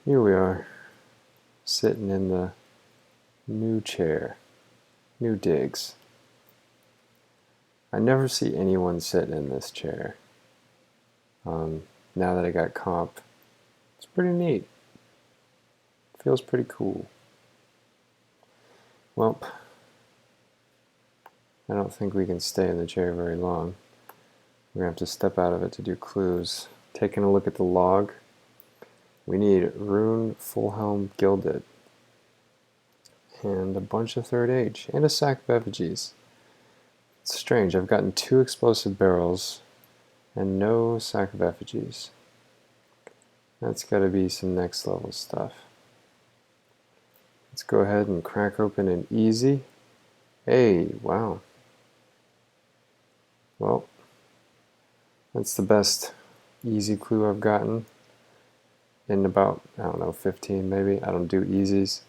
Here we are, sitting in the new chair, new digs. I never see anyone sitting in this chair. Now that I got comp, it's pretty neat. Feels pretty cool. Well, I don't think we can stay in the chair very long. We're going to have to step out of it to do clues. Taking a look at the log, we need Rune Fullhelm Gilded, and a bunch of Third Age, and a sack of effigies. It's strange, I've gotten 2 explosive barrels and no sack of effigies. That's got to be some next level stuff. Let's go ahead and crack open an easy. Hey, wow. Well, that's the best easy clue I've gotten in about, I don't know, 15 maybe. I don't do easies.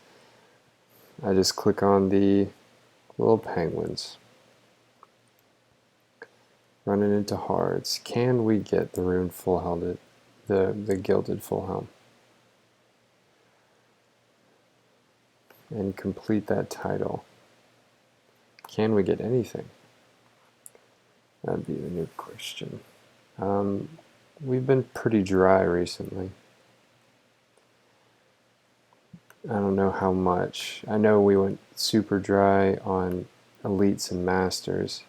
I just click on the little penguins. Running into hards. Can we get the Rune Fullhelm, the Gilded Fullhelm? And complete that title. Can we get anything? That'd be the new question. We've been pretty dry recently. I don't know how much. I know we went super dry on Elites and Masters.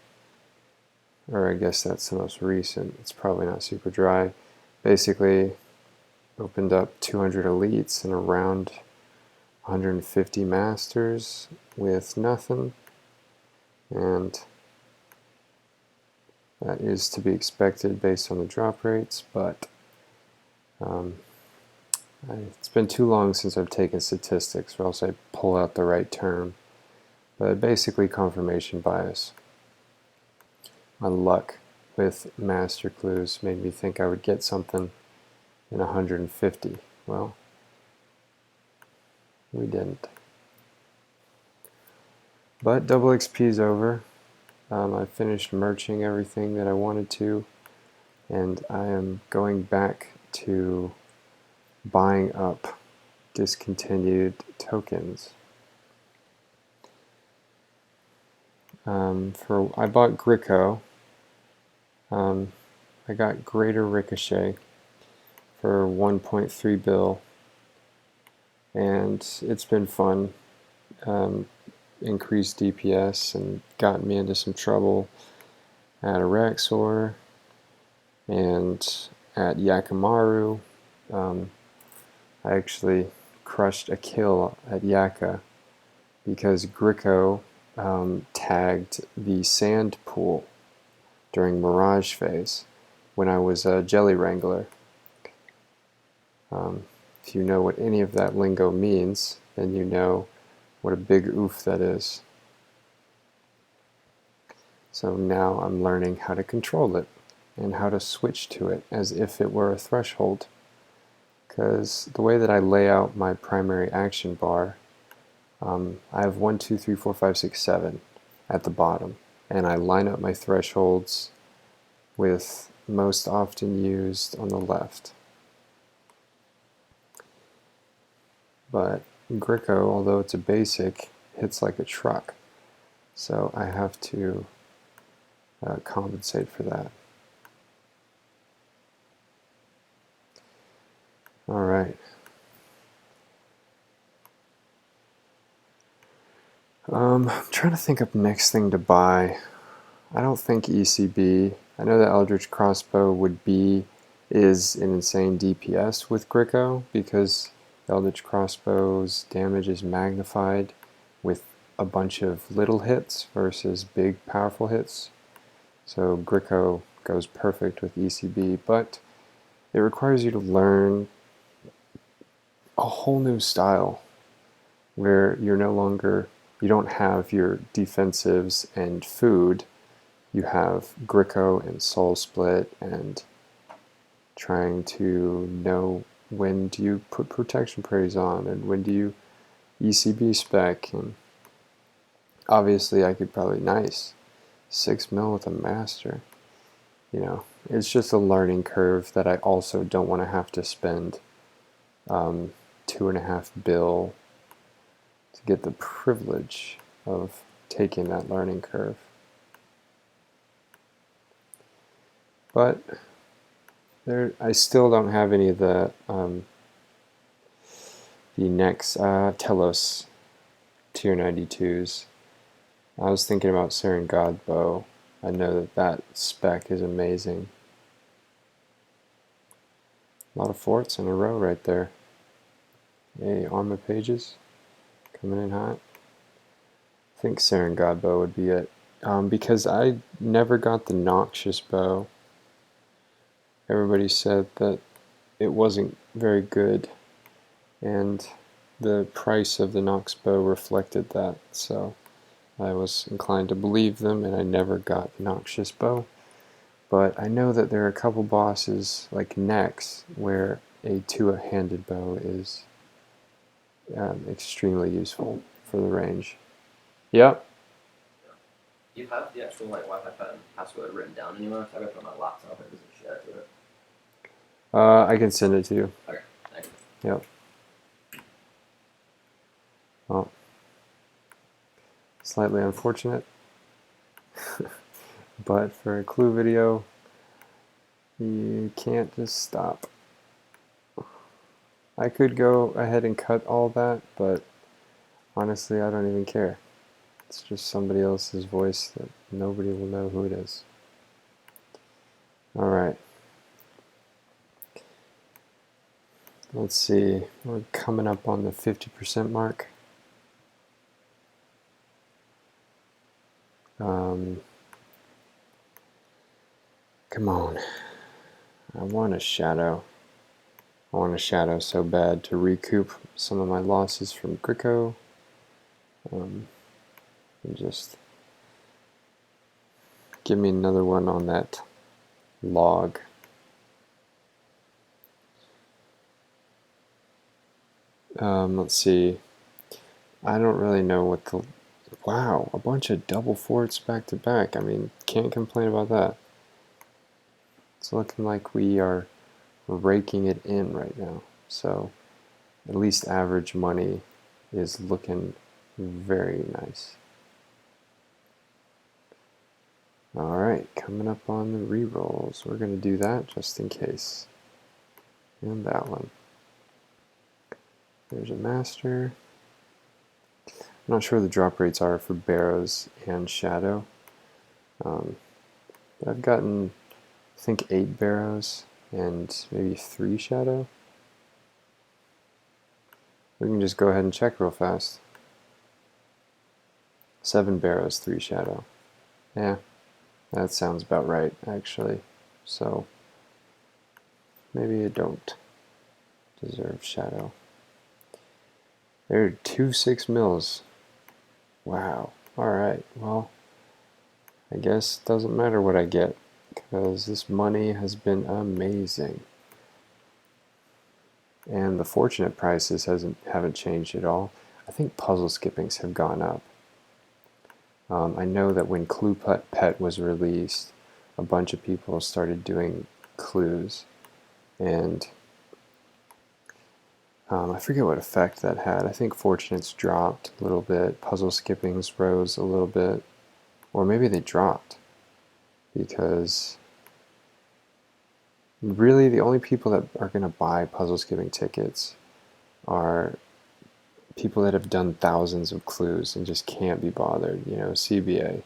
Or I guess that's the most recent. It's probably not super dry. Basically, opened up 200 Elites and around 150 Masters with nothing. And that is to be expected based on the drop rates, but it's been too long since I've taken statistics, or else I pull out the right term. But basically confirmation bias. My luck with master clues made me think I would get something in 150. Well, we didn't. But double XP is over. I finished merching everything that I wanted to, and I am going back to buying up discontinued tokens. I bought Gricko. I got Greater Ricochet for 1.3 bill, and it's been fun. Increased DPS and got me into some trouble at Araxor and at Yakamaru. I actually crushed a kill at Yaka because Gricko tagged the sand pool during Mirage phase when I was a Jelly Wrangler. If you know what any of that lingo means, then you know what a big oof that is. So now I'm learning how to control it and how to switch to it as if it were a threshold. Because the way that I lay out my primary action bar, I have 1, 2, 3, 4, 5, 6, 7 at the bottom, and I line up my thresholds with most often used on the left. But Gricko, although it's a basic, hits like a truck, so I have to compensate for that. Alright. I'm trying to think of next thing to buy. I don't think ECB. I know that Eldritch Crossbow is an insane DPS with Gricko because Eldritch Crossbow's damage is magnified with a bunch of little hits versus big powerful hits. So Gricko goes perfect with ECB, but it requires you to learn a whole new style where you don't have your defensives and food. You have Gricko and Soul Split and trying to know when do you put protection praise on and when do you ECB spec. And obviously I could probably 6 mil with a master. It's just a learning curve that I also don't want to have to spend 2.5 bill to get the privilege of taking that learning curve. But I still don't have any of the next Telos tier 92s. I was thinking about Saren God bow. I know that spec is amazing. A lot of forts in a row right there. Yay, Arma Pages coming in hot. I think Saren God bow would be it. Because I never got the Noxious bow. Everybody said that it wasn't very good, and the price of the Nox bow reflected that, so I was inclined to believe them, and I never got the Noxious bow. But I know that there are a couple bosses, like Nex, where a two-handed bow is extremely useful for the range. Yep. You have the actual Wi-Fi password written down anywhere? So I got to put my laptop and just share it to it. I can send it to you. Okay, thank you. Yep. Well, slightly unfortunate, but for a clue video, you can't just stop. I could go ahead and cut all that, but honestly, I don't even care. It's just somebody else's voice that nobody will know who it is. Alright. Let's see. We're coming up on the 50% mark. Come on. I want a shadow. I want a shadow so bad to recoup some of my losses from Gricko. And just give me another one on that log. Let's see. I don't really know what the... Wow, a bunch of double forts back to back. I mean, can't complain about that. It's looking like we are raking it in right now. So at least average money is looking very nice. Alright, coming up on the rerolls. We're going to do that just in case. And that one. There's a master. I'm not sure the drop rates are for Barrows and Shadow. But I've gotten, I think, 8 Barrows and maybe 3 Shadow. We can just go ahead and check real fast. 7 Barrows, 3 Shadow. Yeah, that sounds about right, actually. So, maybe I don't deserve Shadow. There are 2 6 mils. Wow. Alright, well, I guess it doesn't matter what I get, because this money has been amazing. And the fortunate prices haven't changed at all. I think puzzle skippings have gone up. I know that when Clue Pet was released, a bunch of people started doing clues, and I forget what effect that had. I think fortunates dropped a little bit, puzzle skippings rose a little bit, or maybe they dropped, because really the only people that are going to buy puzzle skipping tickets are people that have done thousands of clues and just can't be bothered, you know, CBA.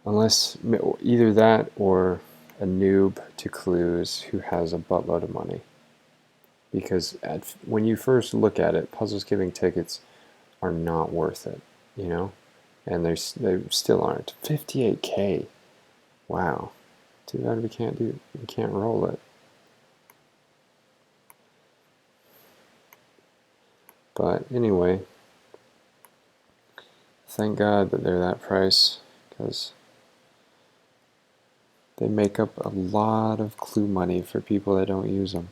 Unless either that or a noob to clues who has a buttload of money. Because when you first look at it, puzzle skipping tickets are not worth it, you know? And they still aren't. 58K. Wow. Too bad we can't roll it. But anyway, thank God that they're that price, because they make up a lot of clue money for people that don't use them.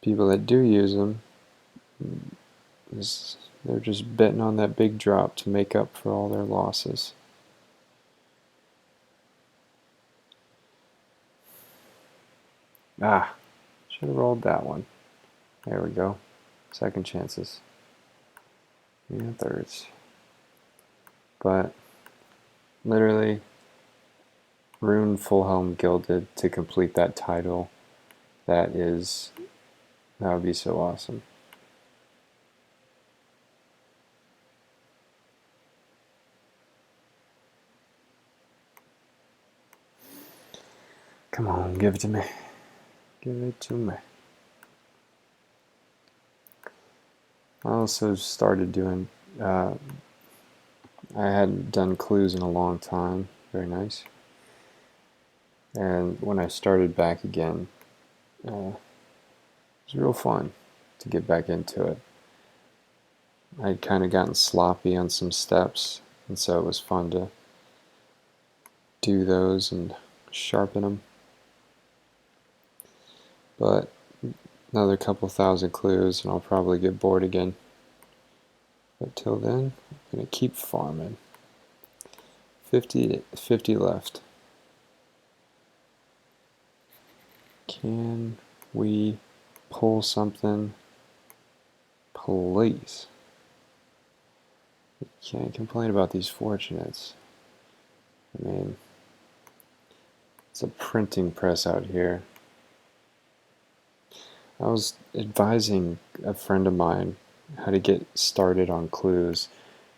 People that do use them, they're just betting on that big drop to make up for all their losses. Ah, should have rolled that one. There we go. Second chances. And thirds. But literally, Rune Fullhelm Gilded to complete that title. That would be so awesome. Come on, give it to me. Give it to me. I also started doing, I hadn't done clues in a long time. Very nice. And when I started back again, it was real fun to get back into it. I'd kind of gotten sloppy on some steps, and so it was fun to do those and sharpen them. But another couple thousand clues and I'll probably get bored again. But till then, I'm going to keep farming. 50 left. Can we pull something, please? Can't complain about these fortunates. I mean, it's a printing press out here. I was advising a friend of mine how to get started on clues,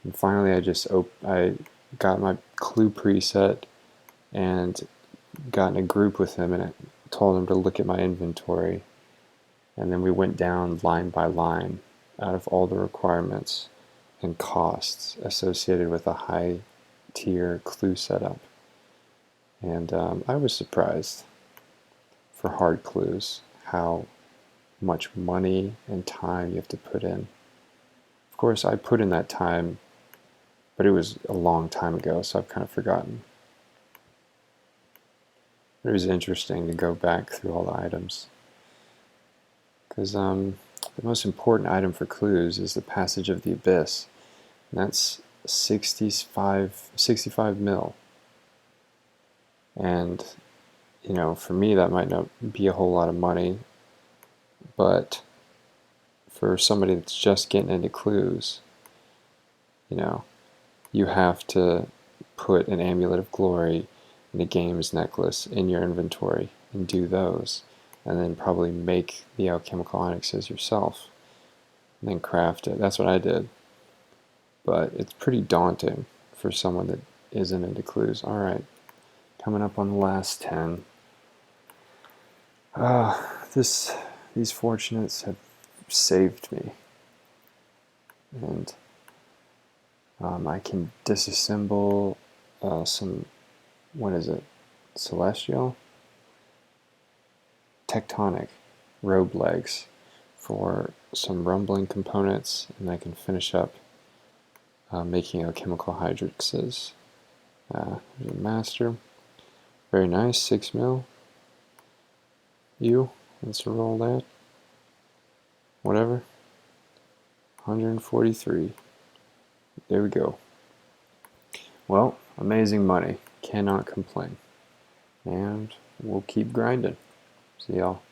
and finally I got my clue preset and got in a group with him, and I told him to look at my inventory, and then we went down line by line out of all the requirements and costs associated with a high tier clue setup. And I was surprised for hard clues how much money and time you have to put in. Of course, I put in that time, but it was a long time ago, so I've kind of forgotten. It was interesting to go back through all the items. Because the most important item for clues is the Passage of the Abyss. And that's 65 mil. And, you know, for me that might not be a whole lot of money, but for somebody that's just getting into clues, you know, you have to put an Amulet of Glory and a Games Necklace in your inventory and do those, and then probably make the alchemical onyxes yourself and then craft it. That's what I did. But it's pretty daunting for someone that isn't into clues. Alright, coming up on the last 10. These fortunates have saved me. And I can disassemble some, what is it? Celestial? Tectonic robe legs for some rumbling components, and I can finish up making alchemical hydrixes. There's a master. Very nice, 6 mil. Let's roll that. Whatever. 143. There we go. Well, amazing money. Cannot complain. And we'll keep grinding. See y'all.